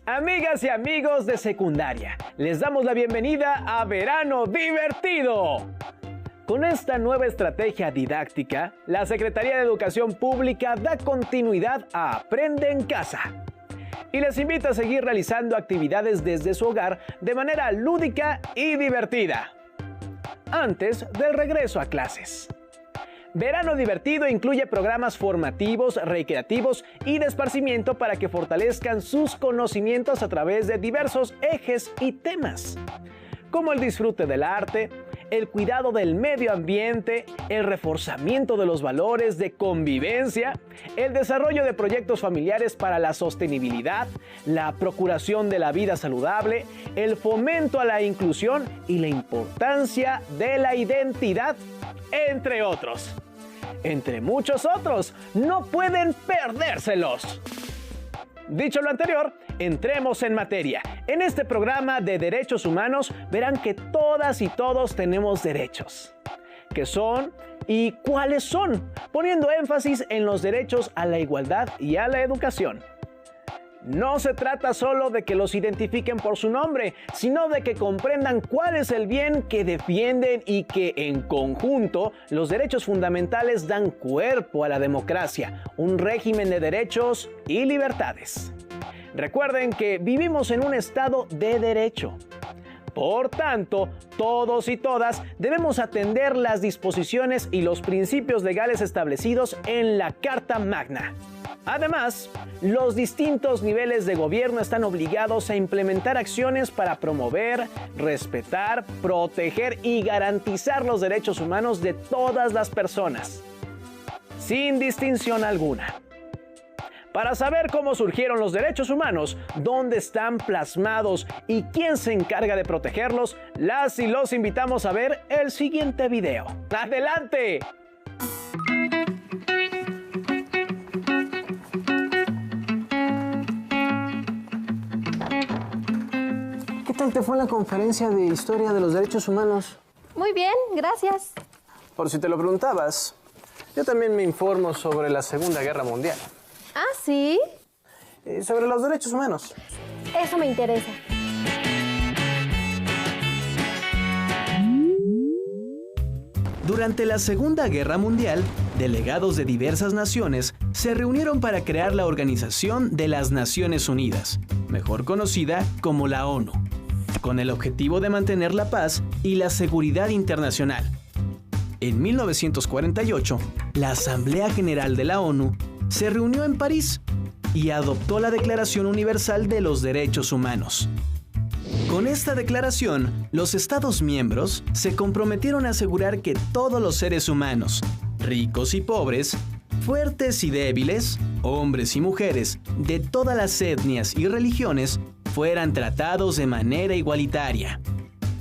Amigas y amigos de secundaria, les damos la bienvenida a Verano Divertido. Con esta nueva estrategia didáctica, la Secretaría de Educación Pública da continuidad a Aprende en Casa y les invita a seguir realizando actividades desde su hogar de manera lúdica y divertida, antes del regreso a clases. Verano Divertido incluye programas formativos, recreativos y de esparcimiento para que fortalezcan sus conocimientos a través de diversos ejes y temas, como el disfrute del arte, el cuidado del medio ambiente, el reforzamiento de los valores de convivencia, el desarrollo de proyectos familiares para la sostenibilidad, la procuración de la vida saludable, el fomento a la inclusión y la importancia de la identidad, entre otros. Entre muchos otros, no pueden perdérselos. Dicho lo anterior, entremos en materia. En este programa de derechos humanos verán que todas y todos tenemos derechos. ¿Qué son y cuáles son? Poniendo énfasis en los derechos a la igualdad y a la educación. No se trata solo de que los identifiquen por su nombre, sino de que comprendan cuál es el bien que defienden y que, en conjunto, los derechos fundamentales dan cuerpo a la democracia, un régimen de derechos y libertades. Recuerden que vivimos en un estado de derecho. Por tanto, todos y todas debemos atender las disposiciones y los principios legales establecidos en la Carta Magna. Además, los distintos niveles de gobierno están obligados a implementar acciones para promover, respetar, proteger y garantizar los derechos humanos de todas las personas, sin distinción alguna. Para saber cómo surgieron los derechos humanos, dónde están plasmados y quién se encarga de protegerlos, las y los invitamos a ver el siguiente video. ¡Adelante! ¿Qué tal te fue en la conferencia de Historia de los Derechos Humanos? Muy bien, gracias. Por si te lo preguntabas, yo también me informo sobre la Segunda Guerra Mundial. ¿Ah, sí? Sobre los derechos humanos. Eso me interesa. Durante la Segunda Guerra Mundial, delegados de diversas naciones se reunieron para crear la Organización de las Naciones Unidas, mejor conocida como la ONU, con el objetivo de mantener la paz y la seguridad internacional. En 1948, la Asamblea General de la ONU se reunió en París y adoptó la Declaración Universal de los Derechos Humanos. Con esta declaración, los Estados miembros se comprometieron a asegurar que todos los seres humanos, ricos y pobres, fuertes y débiles, hombres y mujeres, de todas las etnias y religiones, fueran tratados de manera igualitaria.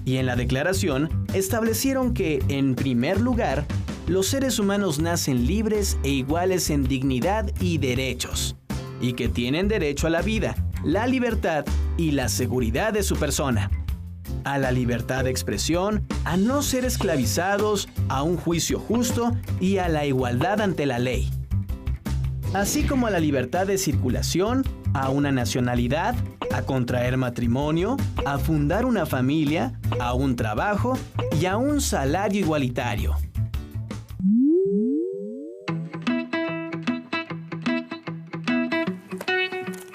Y en la declaración establecieron que, en primer lugar, los seres humanos nacen libres e iguales en dignidad y derechos, y que tienen derecho a la vida, la libertad y la seguridad de su persona, a la libertad de expresión, a no ser esclavizados, a un juicio justo y a la igualdad ante la ley, así como a la libertad de circulación, a una nacionalidad, a contraer matrimonio, a fundar una familia, a un trabajo y a un salario igualitario.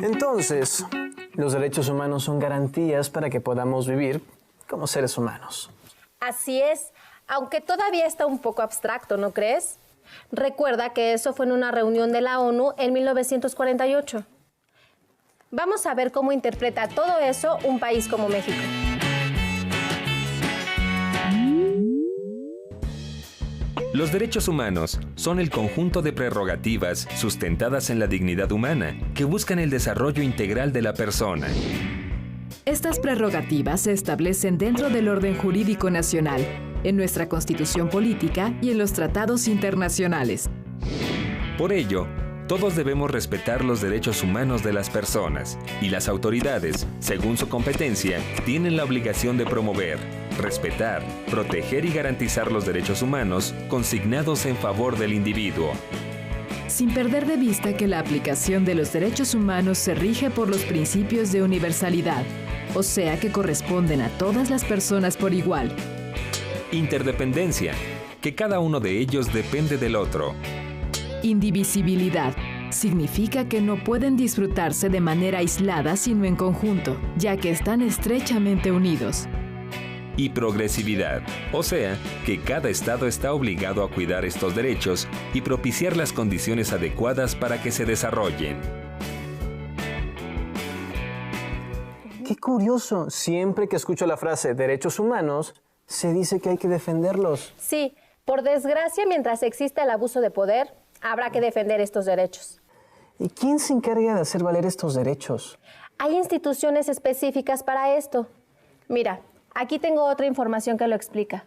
Entonces, los derechos humanos son garantías para que podamos vivir como seres humanos. Así es, aunque todavía está un poco abstracto, ¿no crees? Recuerda que eso fue en una reunión de la ONU en 1948. Vamos a ver cómo interpreta todo eso un país como México. Los derechos humanos son el conjunto de prerrogativas sustentadas en la dignidad humana que buscan el desarrollo integral de la persona. Estas prerrogativas se establecen dentro del orden jurídico nacional, en nuestra Constitución política y en los tratados internacionales. Por ello, todos debemos respetar los derechos humanos de las personas y las autoridades, según su competencia, tienen la obligación de promover, respetar, proteger y garantizar los derechos humanos consignados en favor del individuo. Sin perder de vista que la aplicación de los derechos humanos se rige por los principios de universalidad, o sea que corresponden a todas las personas por igual. Interdependencia, que cada uno de ellos depende del otro. Indivisibilidad. Significa que no pueden disfrutarse de manera aislada sino en conjunto, ya que están estrechamente unidos. Y progresividad, o sea, que cada Estado está obligado a cuidar estos derechos y propiciar las condiciones adecuadas para que se desarrollen. Qué curioso, siempre que escucho la frase derechos humanos, se dice que hay que defenderlos. Sí, por desgracia, mientras exista el abuso de poder, habrá que defender estos derechos. ¿Y quién se encarga de hacer valer estos derechos? Hay instituciones específicas para esto. Mira, aquí tengo otra información que lo explica.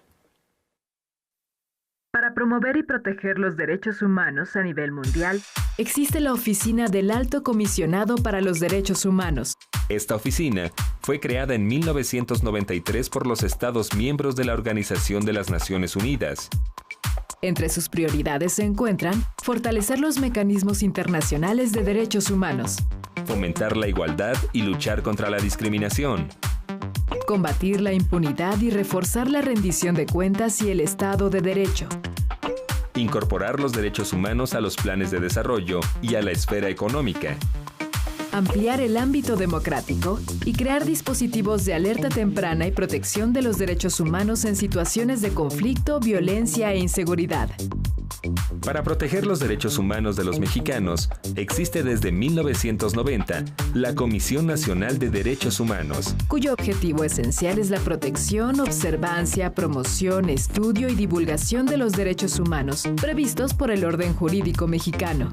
Para promover y proteger los derechos humanos a nivel mundial, existe la Oficina del Alto Comisionado para los Derechos Humanos. Esta oficina fue creada en 1993 por los Estados miembros de la Organización de las Naciones Unidas. Entre sus prioridades se encuentran fortalecer los mecanismos internacionales de derechos humanos, Fomentar la igualdad y luchar contra la discriminación. combatir la impunidad y reforzar la rendición de cuentas y el Estado de Derecho. Incorporar los derechos humanos a los planes de desarrollo y a la esfera económica. Ampliar el ámbito democrático y crear dispositivos de alerta temprana y protección de los derechos humanos en situaciones de conflicto, violencia e inseguridad. Para proteger los derechos humanos de los mexicanos, existe desde 1990 la Comisión Nacional de Derechos Humanos, cuyo objetivo esencial es la protección, observancia, promoción, estudio y divulgación de los derechos humanos previstos por el orden jurídico mexicano.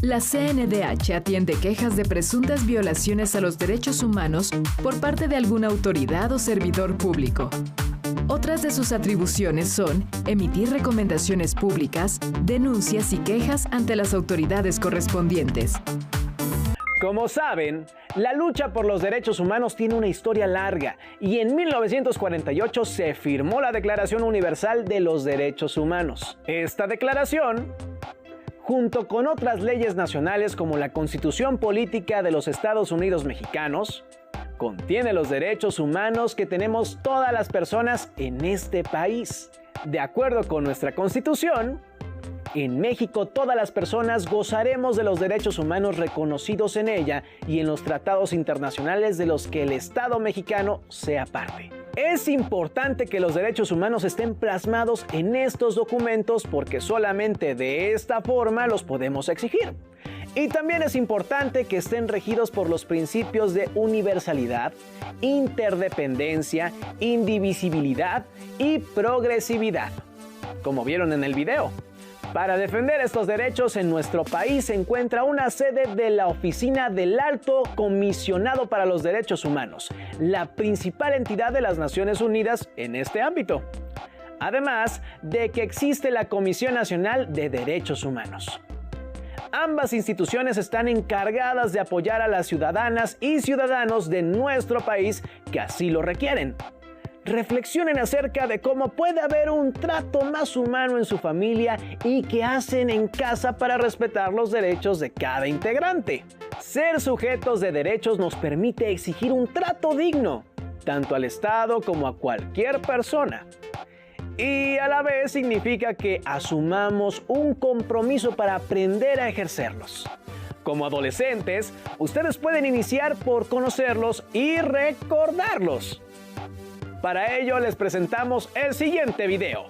La CNDH atiende quejas de presuntas violaciones a los derechos humanos por parte de alguna autoridad o servidor público. Otras de sus atribuciones son emitir recomendaciones públicas, denuncias y quejas ante las autoridades correspondientes. Como saben, la lucha por los derechos humanos tiene una historia larga y en 1948 se firmó la Declaración Universal de los Derechos Humanos. Esta declaración, junto con otras leyes nacionales como la Constitución Política de los Estados Unidos Mexicanos, contiene los derechos humanos que tenemos todas las personas en este país. De acuerdo con nuestra Constitución, en México todas las personas gozaremos de los derechos humanos reconocidos en ella y en los tratados internacionales de los que el Estado mexicano sea parte. Es importante que los derechos humanos estén plasmados en estos documentos porque solamente de esta forma los podemos exigir. Y también es importante que estén regidos por los principios de universalidad, interdependencia, indivisibilidad y progresividad, como vieron en el video. Para defender estos derechos en nuestro país se encuentra una sede de la Oficina del Alto Comisionado para los Derechos Humanos, la principal entidad de las Naciones Unidas en este ámbito. Además de que existe la Comisión Nacional de Derechos Humanos. Ambas instituciones están encargadas de apoyar a las ciudadanas y ciudadanos de nuestro país que así lo requieren. Reflexionen acerca de cómo puede haber un trato más humano en su familia y qué hacen en casa para respetar los derechos de cada integrante. Ser sujetos de derechos nos permite exigir un trato digno, tanto al Estado como a cualquier persona. Y a la vez significa que asumamos un compromiso para aprender a ejercerlos. Como adolescentes, ustedes pueden iniciar por conocerlos y recordarlos. Para ello les presentamos el siguiente video.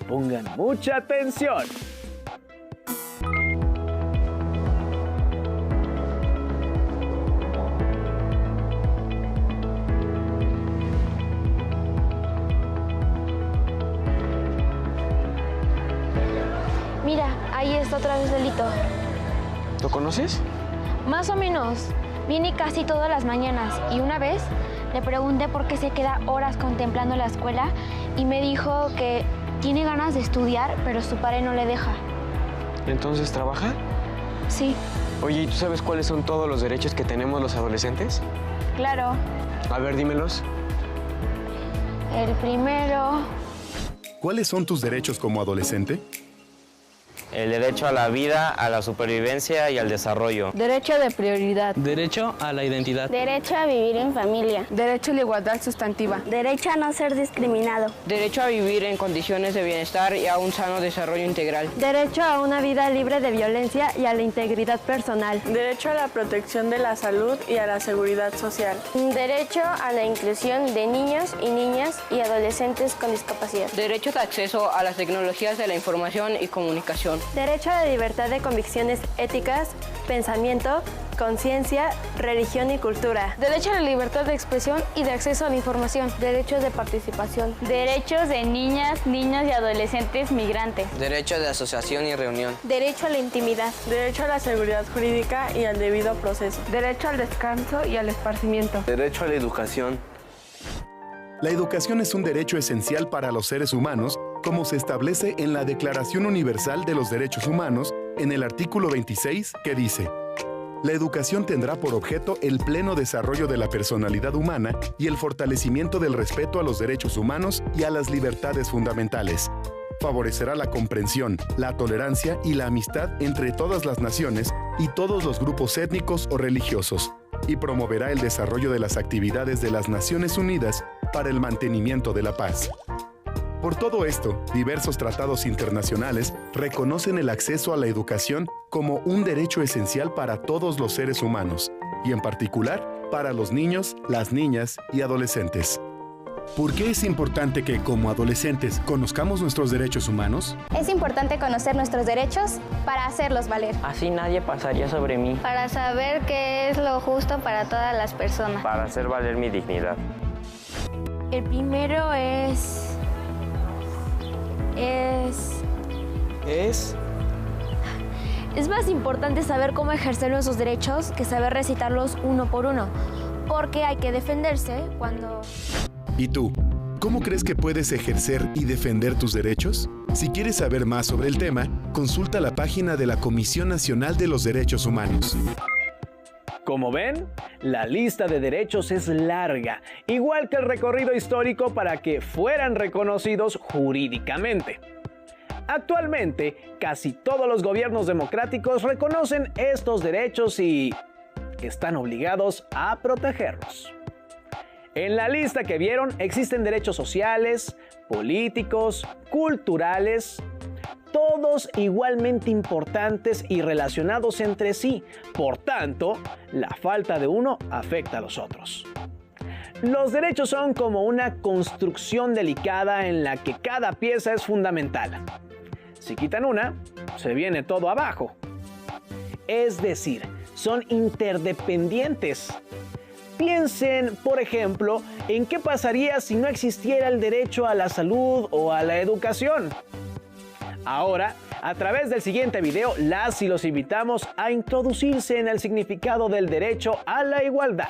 Pongan mucha atención. Mira, ahí está otra vez Lelito. ¿Lo conoces? Más o menos. Viene casi todas las mañanas y una vez le pregunté por qué se queda horas contemplando la escuela y me dijo que tiene ganas de estudiar, pero su padre no le deja. ¿Entonces trabaja? Sí, Oye, ¿y tú sabes cuáles son todos los derechos que tenemos los adolescentes? claro. A ver, dímelos. El primero... ¿Cuáles son tus derechos como adolescente? El derecho a la vida, a la supervivencia y al desarrollo. Derecho de prioridad. Derecho a la identidad. Derecho a vivir en familia. Derecho a la igualdad sustantiva. Derecho a no ser discriminado. Derecho a vivir en condiciones de bienestar y a un sano desarrollo integral. Derecho a una vida libre de violencia y a la integridad personal. Derecho a la protección de la salud y a la seguridad social. Derecho a la inclusión de niños y niñas y adolescentes con discapacidad. Derecho de acceso a las tecnologías de la información y comunicación. Derecho a la libertad de convicciones éticas, pensamiento, conciencia, religión y cultura. Derecho a la libertad de expresión y de acceso a la información. Derechos de participación. Derechos de niñas, niños y adolescentes migrantes. Derecho de asociación y reunión. Derecho a la intimidad. Derecho a la seguridad jurídica y al debido proceso. Derecho al descanso y al esparcimiento. Derecho a la educación. La educación es un derecho esencial para los seres humanos, como se establece en la Declaración Universal de los Derechos Humanos, en el artículo 26, que dice: la educación tendrá por objeto el pleno desarrollo de la personalidad humana y el fortalecimiento del respeto a los derechos humanos y a las libertades fundamentales. Favorecerá la comprensión, la tolerancia y la amistad entre todas las naciones y todos los grupos étnicos o religiosos, y promoverá el desarrollo de las actividades de las Naciones Unidas para el mantenimiento de la paz. Por todo esto, diversos tratados internacionales reconocen el acceso a la educación como un derecho esencial para todos los seres humanos, y en particular para los niños, las niñas y adolescentes. ¿Por qué es importante que, como adolescentes, conozcamos nuestros derechos humanos? Es importante conocer nuestros derechos para hacerlos valer. Así nadie pasaría sobre mí. Para saber qué es lo justo para todas las personas. Para hacer valer mi dignidad. El primero es más importante saber cómo ejercer nuestros derechos que saber recitarlos uno por uno, porque hay que defenderse cuando... ¿Y tú? ¿Cómo crees que puedes ejercer y defender tus derechos? Si quieres saber más sobre el tema, consulta la página de la Comisión Nacional de los Derechos Humanos. Como ven, la lista de derechos es larga, igual que el recorrido histórico para que fueran reconocidos jurídicamente. Actualmente, casi todos los gobiernos democráticos reconocen estos derechos y están obligados a protegerlos. En la lista que vieron existen derechos sociales, políticos, culturales, todos igualmente importantes y relacionados entre sí. Por tanto, la falta de uno afecta a los otros. Los derechos son como una construcción delicada en la que cada pieza es fundamental. Si quitan una, se viene todo abajo. Es decir, son interdependientes. Piensen, por ejemplo, en qué pasaría si no existiera el derecho a la salud o a la educación. Ahora, a través del siguiente video, las y los invitamos a introducirse en el significado del derecho a la igualdad.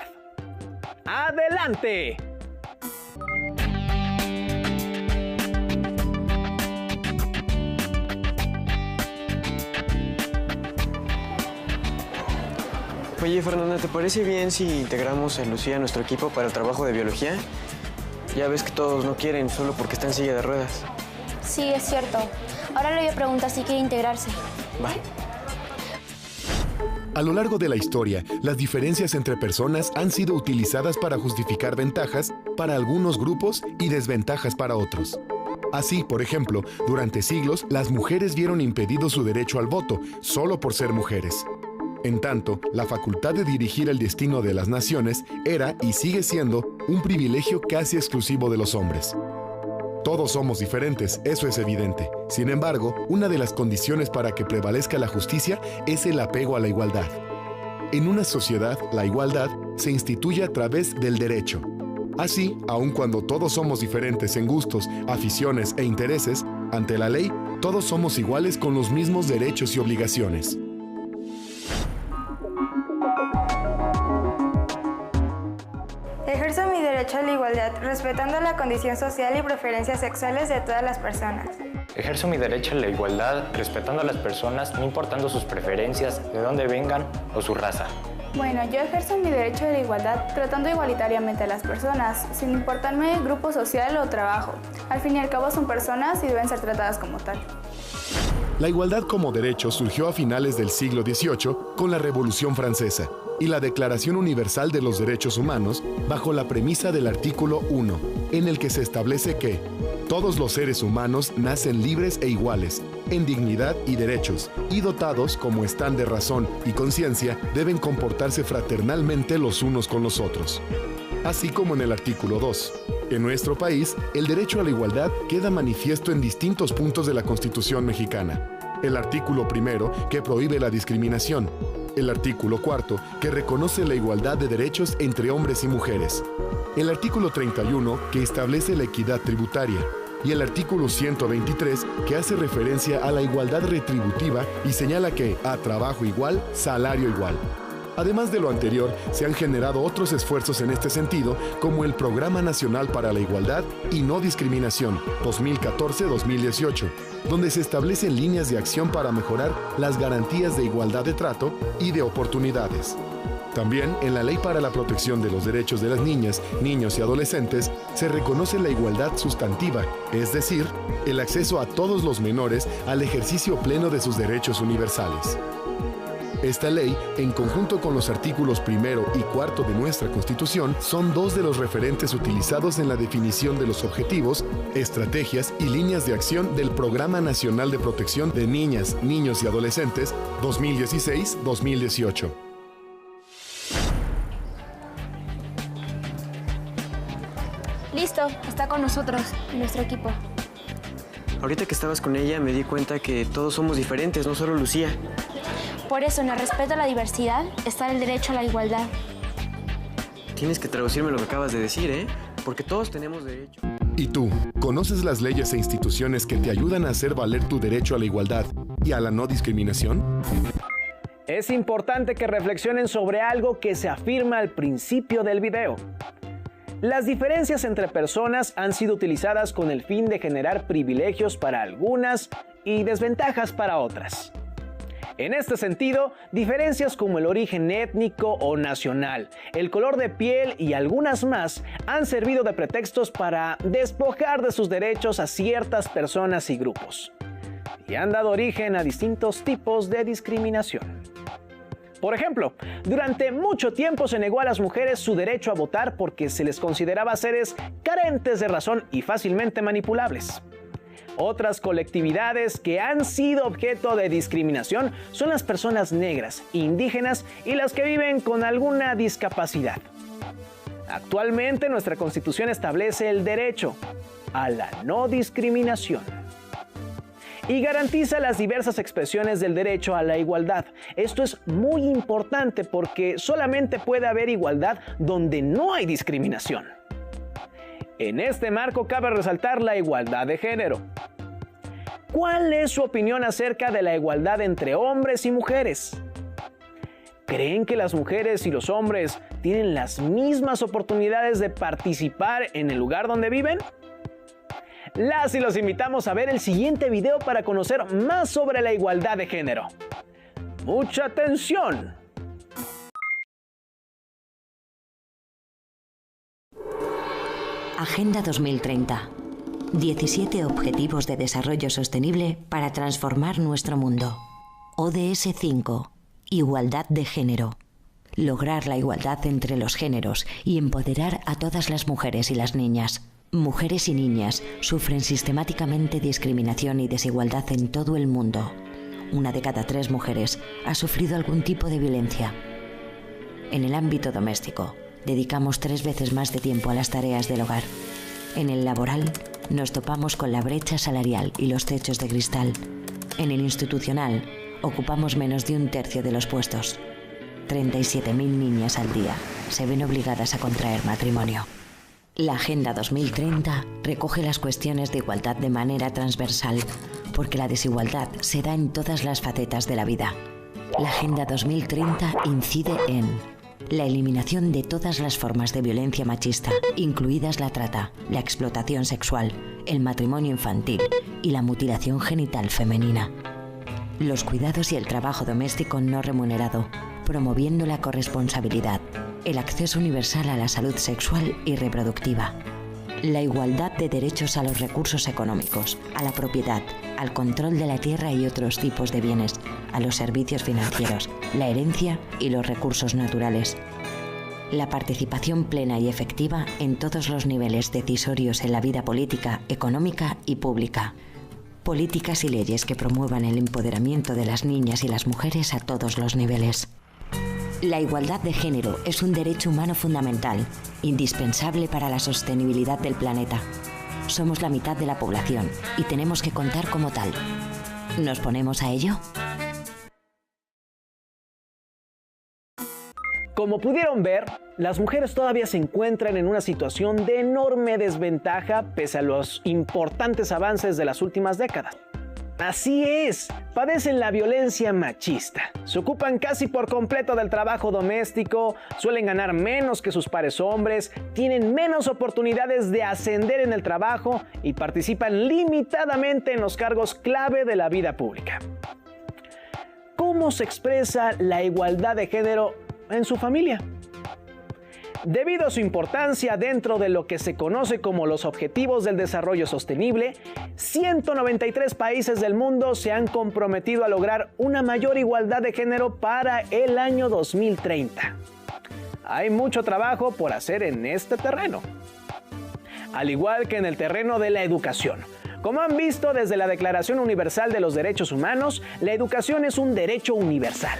¡Adelante! Oye, Fernanda, ¿te parece bien si integramos a Lucía a nuestro equipo para el trabajo de biología? Ya ves que todos no quieren, solo porque está en silla de ruedas. Sí, es cierto. Ahora le voy a preguntar si quiere integrarse. Va. A lo largo de la historia, las diferencias entre personas han sido utilizadas para justificar ventajas para algunos grupos y desventajas para otros. Así, por ejemplo, durante siglos, las mujeres vieron impedido su derecho al voto solo por ser mujeres. En tanto, la facultad de dirigir el destino de las naciones era y sigue siendo un privilegio casi exclusivo de los hombres. Todos somos diferentes, eso es evidente. Sin embargo, una de las condiciones para que prevalezca la justicia es el apego a la igualdad. En una sociedad, la igualdad se instituye a través del derecho. Así, aun cuando todos somos diferentes en gustos, aficiones e intereses, ante la ley, todos somos iguales con los mismos derechos y obligaciones. Ejerzo mi derecho a la igualdad, respetando la condición social y preferencias sexuales de todas las personas. Ejerzo mi derecho a la igualdad, respetando a las personas, no importando sus preferencias, de dónde vengan o su raza. Bueno, yo ejerzo mi derecho de la igualdad tratando igualitariamente a las personas, sin importarme grupo social o trabajo. Al fin y al cabo son personas y deben ser tratadas como tal. La igualdad como derecho surgió a finales del siglo XVIII con la Revolución Francesa y la Declaración Universal de los Derechos Humanos bajo la premisa del artículo 1, en el que se establece que todos los seres humanos nacen libres e iguales, en dignidad y derechos, y dotados, como están de razón y conciencia, deben comportarse fraternalmente los unos con los otros. Así como en el artículo 2. En nuestro país, el derecho a la igualdad queda manifiesto en distintos puntos de la Constitución mexicana. El artículo 1, que prohíbe la discriminación. El artículo 4, que reconoce la igualdad de derechos entre hombres y mujeres. El artículo 31, que establece la equidad tributaria. Y el artículo 123, que hace referencia a la igualdad retributiva y señala que, a trabajo igual, salario igual. Además de lo anterior, se han generado otros esfuerzos en este sentido, como el Programa Nacional para la Igualdad y No Discriminación 2014-2018, donde se establecen líneas de acción para mejorar las garantías de igualdad de trato y de oportunidades. También, en la Ley para la Protección de los Derechos de las Niñas, Niños y Adolescentes, se reconoce la igualdad sustantiva, es decir, el acceso a todos los menores al ejercicio pleno de sus derechos universales. Esta ley, en conjunto con los artículos 1 y 4 de nuestra Constitución, son dos de los referentes utilizados en la definición de los objetivos, estrategias y líneas de acción del Programa Nacional de Protección de Niñas, Niños y Adolescentes 2016-2018. Listo, está con nosotros, en nuestro equipo. Ahorita que estabas con ella me di cuenta que todos somos diferentes, no solo Lucía. Por eso, en el respeto a la diversidad, está el derecho a la igualdad. Tienes que traducirme lo que acabas de decir, ¿eh? Porque todos tenemos derecho. ¿Y tú, conoces las leyes e instituciones que te ayudan a hacer valer tu derecho a la igualdad y a la no discriminación? Es importante que reflexionen sobre algo que se afirma al principio del video. Las diferencias entre personas han sido utilizadas con el fin de generar privilegios para algunas y desventajas para otras. En este sentido, diferencias como el origen étnico o nacional, el color de piel y algunas más han servido de pretextos para despojar de sus derechos a ciertas personas y grupos, y han dado origen a distintos tipos de discriminación. Por ejemplo, durante mucho tiempo se negó a las mujeres su derecho a votar porque se les consideraba seres carentes de razón y fácilmente manipulables. Otras colectividades que han sido objeto de discriminación son las personas negras, indígenas y las que viven con alguna discapacidad. Actualmente nuestra Constitución establece el derecho a la no discriminación y garantiza las diversas expresiones del derecho a la igualdad. Esto es muy importante porque solamente puede haber igualdad donde no hay discriminación. En este marco cabe resaltar la igualdad de género. ¿Cuál es su opinión acerca de la igualdad entre hombres y mujeres? ¿Creen que las mujeres y los hombres tienen las mismas oportunidades de participar en el lugar donde viven? Las y los invitamos a ver el siguiente video para conocer más sobre la igualdad de género. ¡Mucha atención! Agenda 2030. 17 Objetivos de Desarrollo Sostenible para transformar nuestro mundo. ODS 5. Igualdad de género. Lograr la igualdad entre los géneros y empoderar a todas las mujeres y las niñas. Mujeres y niñas sufren sistemáticamente discriminación y desigualdad en todo el mundo. 1 de cada 3 mujeres ha sufrido algún tipo de violencia. En el ámbito doméstico, dedicamos 3 veces más de tiempo a las tareas del hogar. En el laboral, nos topamos con la brecha salarial y los techos de cristal. En el institucional, ocupamos menos de 1/3 de los puestos. 37.000 niñas al día se ven obligadas a contraer matrimonio. La Agenda 2030 recoge las cuestiones de igualdad de manera transversal, porque la desigualdad se da en todas las facetas de la vida. La Agenda 2030 incide en la eliminación de todas las formas de violencia machista, incluidas la trata, la explotación sexual, el matrimonio infantil y la mutilación genital femenina. Los cuidados y el trabajo doméstico no remunerado, promoviendo la corresponsabilidad, el acceso universal a la salud sexual y reproductiva, la igualdad de derechos a los recursos económicos, a la propiedad, al control de la tierra y otros tipos de bienes, a los servicios financieros, la herencia y los recursos naturales. La participación plena y efectiva en todos los niveles decisorios en la vida política, económica y pública. Políticas y leyes que promuevan el empoderamiento de las niñas y las mujeres a todos los niveles. La igualdad de género es un derecho humano fundamental, indispensable para la sostenibilidad del planeta. Somos la mitad de la población y tenemos que contar como tal. ¿Nos ponemos a ello? Como pudieron ver, las mujeres todavía se encuentran en una situación de enorme desventaja pese a los importantes avances de las últimas décadas. Así es, padecen la violencia machista, se ocupan casi por completo del trabajo doméstico, suelen ganar menos que sus pares hombres, tienen menos oportunidades de ascender en el trabajo y participan limitadamente en los cargos clave de la vida pública. ¿Cómo se expresa la igualdad de género en su familia? Debido a su importancia dentro de lo que se conoce como los Objetivos del Desarrollo Sostenible, 193 países del mundo se han comprometido a lograr una mayor igualdad de género para el año 2030. Hay mucho trabajo por hacer en este terreno, al igual que en el terreno de la educación. Como han visto desde la Declaración Universal de los Derechos Humanos, la educación es un derecho universal.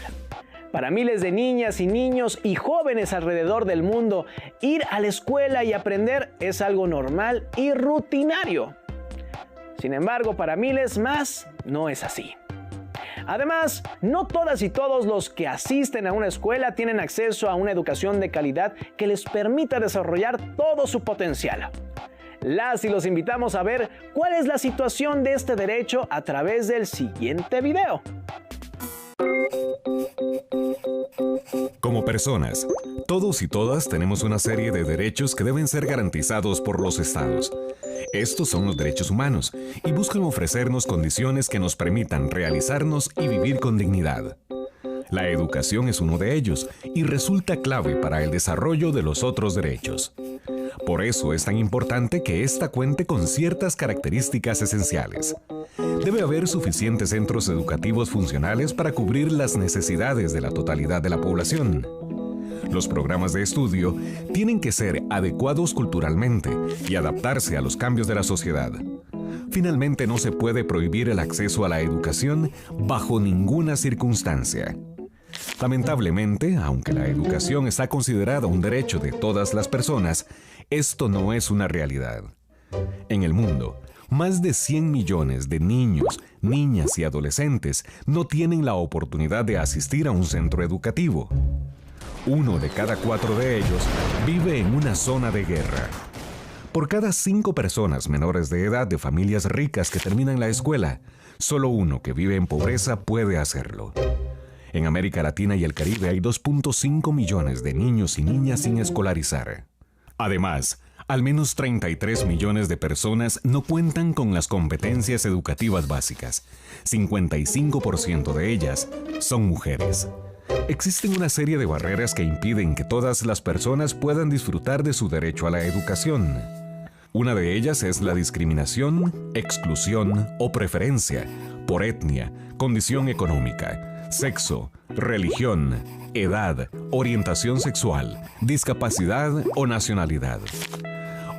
Para miles de niñas y niños y jóvenes alrededor del mundo, ir a la escuela y aprender es algo normal y rutinario. Sin embargo, para miles más, no es así. Además, no todas y todos los que asisten a una escuela tienen acceso a una educación de calidad que les permita desarrollar todo su potencial. Las y los invitamos a ver cuál es la situación de este derecho a través del siguiente video. Como personas, todos y todas tenemos una serie de derechos que deben ser garantizados por los estados. Estos son los derechos humanos y buscan ofrecernos condiciones que nos permitan realizarnos y vivir con dignidad. La educación es uno de ellos y resulta clave para el desarrollo de los otros derechos. Por eso es tan importante que ésta cuente con ciertas características esenciales. Debe haber suficientes centros educativos funcionales para cubrir las necesidades de la totalidad de la población. Los programas de estudio tienen que ser adecuados culturalmente y adaptarse a los cambios de la sociedad. Finalmente, no se puede prohibir el acceso a la educación bajo ninguna circunstancia. Lamentablemente, aunque la educación está considerada un derecho de todas las personas, esto no es una realidad. En el mundo, más de 100 millones de niños, niñas y adolescentes no tienen la oportunidad de asistir a un centro educativo. 1 de cada 4 de ellos vive en una zona de guerra. Por cada 5 personas menores de edad de familias ricas que terminan la escuela, solo 1 que vive en pobreza puede hacerlo. En América Latina y el Caribe hay 2.5 millones de niños y niñas sin escolarizar. Además, al menos 33 millones de personas no cuentan con las competencias educativas básicas. 55% de ellas son mujeres. Existen una serie de barreras que impiden que todas las personas puedan disfrutar de su derecho a la educación. Una de ellas es la discriminación, exclusión o preferencia por etnia, condición económica, sexo, religión, edad, orientación sexual, discapacidad o nacionalidad.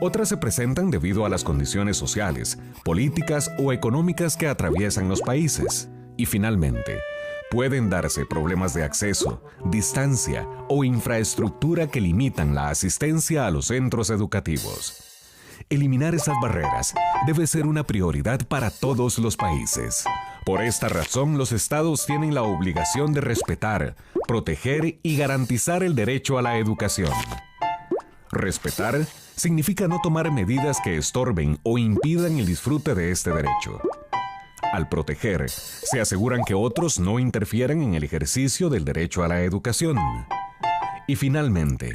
Otras se presentan debido a las condiciones sociales, políticas o económicas que atraviesan los países. Y finalmente, pueden darse problemas de acceso, distancia o infraestructura que limitan la asistencia a los centros educativos. Eliminar esas barreras debe ser una prioridad para todos los países. Por esta razón, los estados tienen la obligación de respetar, proteger y garantizar el derecho a la educación. Respetar significa no tomar medidas que estorben o impidan el disfrute de este derecho. Al proteger, se aseguran que otros no interfieran en el ejercicio del derecho a la educación. Y finalmente,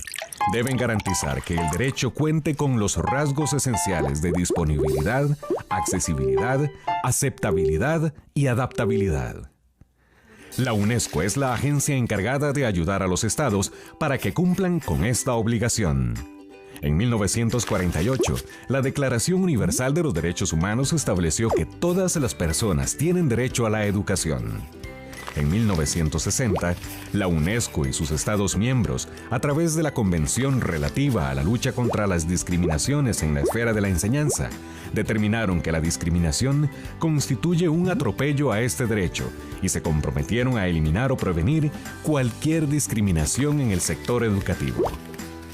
deben garantizar que el derecho cuente con los rasgos esenciales de disponibilidad, accesibilidad, aceptabilidad y adaptabilidad. La UNESCO es la agencia encargada de ayudar a los estados para que cumplan con esta obligación. En 1948, la Declaración Universal de los Derechos Humanos estableció que todas las personas tienen derecho a la educación. En 1960, la UNESCO y sus Estados miembros, a través de la Convención relativa a la lucha contra las discriminaciones en la esfera de la enseñanza, determinaron que la discriminación constituye un atropello a este derecho y se comprometieron a eliminar o prevenir cualquier discriminación en el sector educativo.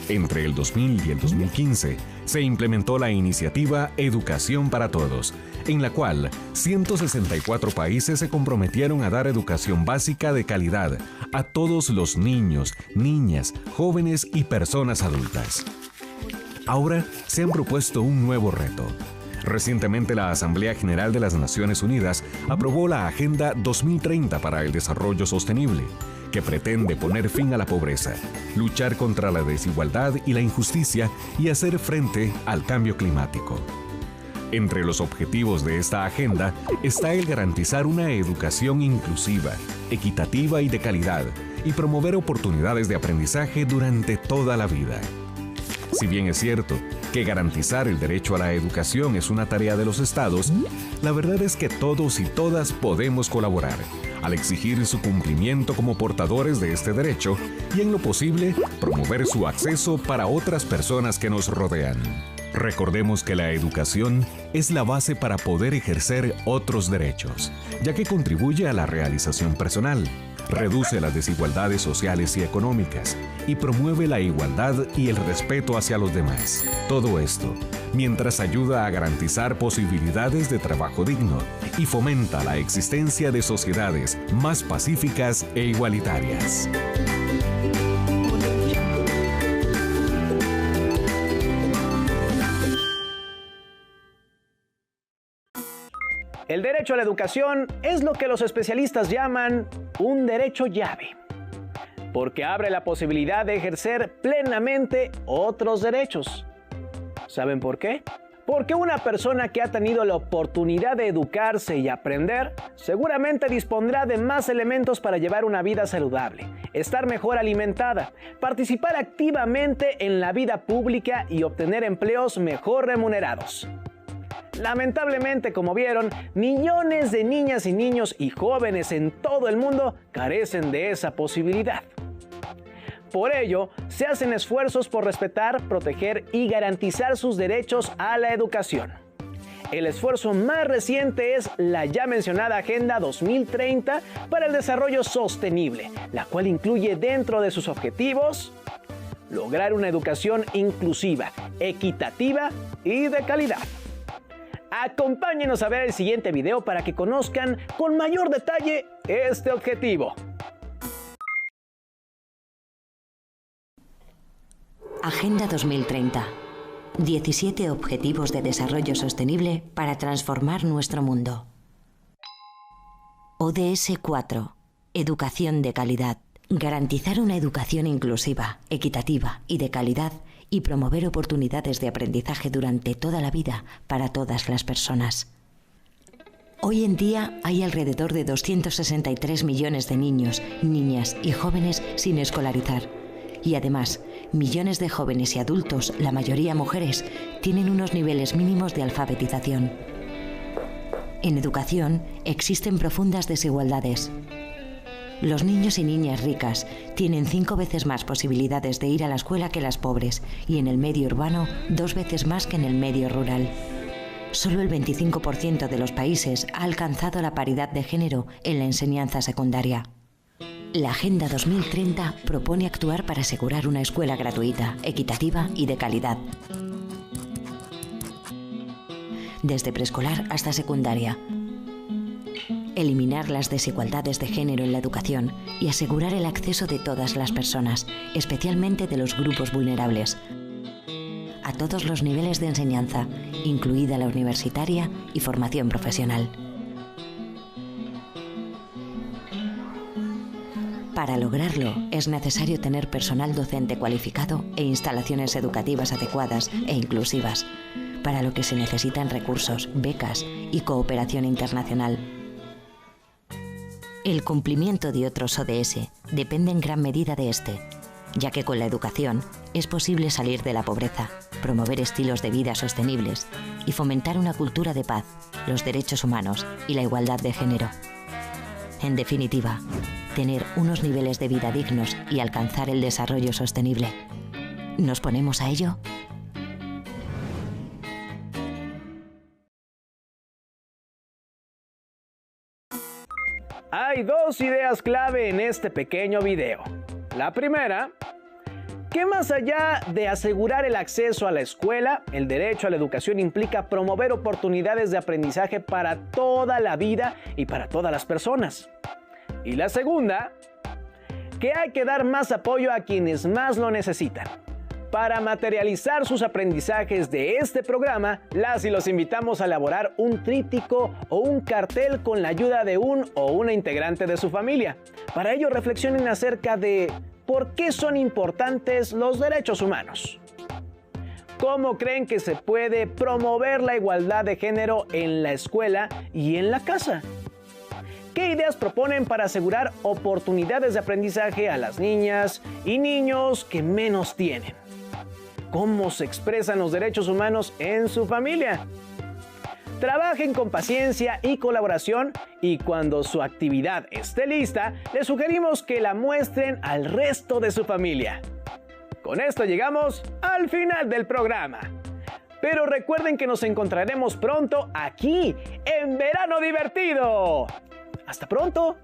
Entre el 2000 y el 2015, se implementó la iniciativa Educación para Todos, en la cual 164 países se comprometieron a dar educación básica de calidad a todos los niños, niñas, jóvenes y personas adultas. Ahora se han propuesto un nuevo reto. Recientemente la Asamblea General de las Naciones Unidas aprobó la Agenda 2030 para el Desarrollo Sostenible, que pretende poner fin a la pobreza, luchar contra la desigualdad y la injusticia y hacer frente al cambio climático. Entre los objetivos de esta agenda está el garantizar una educación inclusiva, equitativa y de calidad, y promover oportunidades de aprendizaje durante toda la vida. Si bien es cierto que garantizar el derecho a la educación es una tarea de los estados, la verdad es que todos y todas podemos colaborar al exigir su cumplimiento como portadores de este derecho y, en lo posible, promover su acceso para otras personas que nos rodean. Recordemos que la educación es la base para poder ejercer otros derechos, ya que contribuye a la realización personal, reduce las desigualdades sociales y económicas y promueve la igualdad y el respeto hacia los demás. Todo esto mientras ayuda a garantizar posibilidades de trabajo digno y fomenta la existencia de sociedades más pacíficas e igualitarias. El derecho a la educación es lo que los especialistas llaman un derecho llave, porque abre la posibilidad de ejercer plenamente otros derechos. ¿Saben por qué? Porque una persona que ha tenido la oportunidad de educarse y aprender, seguramente dispondrá de más elementos para llevar una vida saludable, estar mejor alimentada, participar activamente en la vida pública y obtener empleos mejor remunerados. Lamentablemente, como vieron, millones de niñas y niños y jóvenes en todo el mundo carecen de esa posibilidad. Por ello, se hacen esfuerzos por respetar, proteger y garantizar sus derechos a la educación. El esfuerzo más reciente es la ya mencionada Agenda 2030 para el Desarrollo Sostenible, la cual incluye dentro de sus objetivos lograr una educación inclusiva, equitativa y de calidad. Acompáñenos a ver el siguiente video para que conozcan con mayor detalle este objetivo. Agenda 2030. 17 Objetivos de Desarrollo Sostenible para transformar nuestro mundo. ODS 4. Educación de calidad. Garantizar una educación inclusiva, equitativa y de calidad y promover oportunidades de aprendizaje durante toda la vida para todas las personas. Hoy en día hay alrededor de 263 millones de niños, niñas y jóvenes sin escolarizar. Y además, millones de jóvenes y adultos, la mayoría mujeres, tienen unos niveles mínimos de alfabetización. En educación existen profundas desigualdades. Los niños y niñas ricas tienen 5 veces más posibilidades de ir a la escuela que las pobres y en el medio urbano 2 veces más que en el medio rural. Solo el 25% de los países ha alcanzado la paridad de género en la enseñanza secundaria. La Agenda 2030 propone actuar para asegurar una escuela gratuita, equitativa y de calidad. Desde preescolar hasta secundaria. Eliminar las desigualdades de género en la educación y asegurar el acceso de todas las personas, especialmente de los grupos vulnerables, a todos los niveles de enseñanza, incluida la universitaria y formación profesional. Para lograrlo, es necesario tener personal docente cualificado e instalaciones educativas adecuadas e inclusivas, para lo que se necesitan recursos, becas y cooperación internacional. El cumplimiento de otros ODS depende en gran medida de este, ya que con la educación es posible salir de la pobreza, promover estilos de vida sostenibles y fomentar una cultura de paz, los derechos humanos y la igualdad de género. En definitiva, tener unos niveles de vida dignos y alcanzar el desarrollo sostenible. ¿Nos ponemos a ello? Hay dos ideas clave en este pequeño video. La primera, que más allá de asegurar el acceso a la escuela, el derecho a la educación implica promover oportunidades de aprendizaje para toda la vida y para todas las personas. Y la segunda, que hay que dar más apoyo a quienes más lo necesitan. Para materializar sus aprendizajes de este programa, las y los invitamos a elaborar un tríptico o un cartel con la ayuda de un o una integrante de su familia. Para ello, reflexionen acerca de por qué son importantes los derechos humanos. ¿Cómo creen que se puede promover la igualdad de género en la escuela y en la casa? ¿Qué ideas proponen para asegurar oportunidades de aprendizaje a las niñas y niños que menos tienen? ¿Cómo se expresan los derechos humanos en su familia? Trabajen con paciencia y colaboración y cuando su actividad esté lista, les sugerimos que la muestren al resto de su familia. Con esto llegamos al final del programa. Pero recuerden que nos encontraremos pronto aquí en Verano Divertido. ¡Hasta pronto!